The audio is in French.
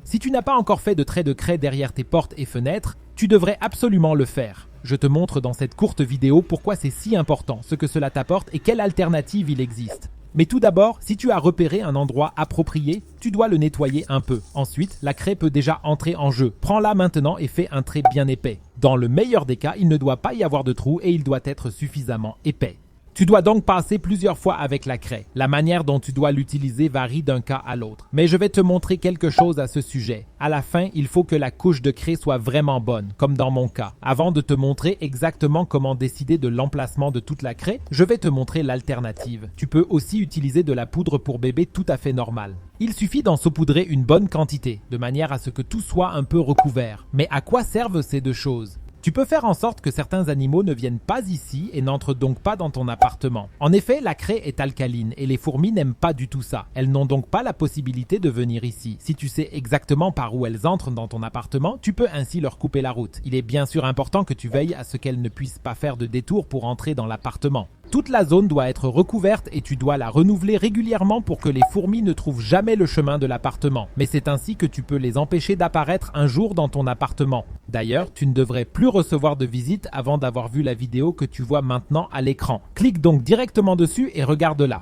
Si tu n'as pas encore fait de trait de craie derrière tes portes et fenêtres, tu devrais absolument le faire. Je te montre dans cette courte vidéo pourquoi c'est si important, ce que cela t'apporte et quelle alternative il existe. Mais tout d'abord, si tu as repéré un endroit approprié, tu dois le nettoyer un peu. Ensuite, la craie peut déjà entrer en jeu. Prends-la maintenant et fais un trait bien épais. Dans le meilleur des cas, il ne doit pas y avoir de trou et il doit être suffisamment épais. Tu dois donc passer plusieurs fois avec la craie. La manière dont tu dois l'utiliser varie d'un cas à l'autre. Mais je vais te montrer quelque chose à ce sujet. À la fin, il faut que la couche de craie soit vraiment bonne, comme dans mon cas. Avant de te montrer exactement comment décider de l'emplacement de toute la craie, je vais te montrer l'alternative. Tu peux aussi utiliser de la poudre pour bébé tout à fait normale. Il suffit d'en saupoudrer une bonne quantité, de manière à ce que tout soit un peu recouvert. Mais à quoi servent ces deux choses ? Tu peux faire en sorte que certains animaux ne viennent pas ici et n'entrent donc pas dans ton appartement. En effet, la craie est alcaline et les fourmis n'aiment pas du tout ça. Elles n'ont donc pas la possibilité de venir ici. Si tu sais exactement par où elles entrent dans ton appartement, tu peux ainsi leur couper la route. Il est bien sûr important que tu veilles à ce qu'elles ne puissent pas faire de détour pour entrer dans l'appartement. Toute la zone doit être recouverte et tu dois la renouveler régulièrement pour que les fourmis ne trouvent jamais le chemin de l'appartement. Mais c'est ainsi que tu peux les empêcher d'apparaître un jour dans ton appartement. D'ailleurs, tu ne devrais plus recevoir de visites avant d'avoir vu la vidéo que tu vois maintenant à l'écran. Clique donc directement dessus et regarde-la.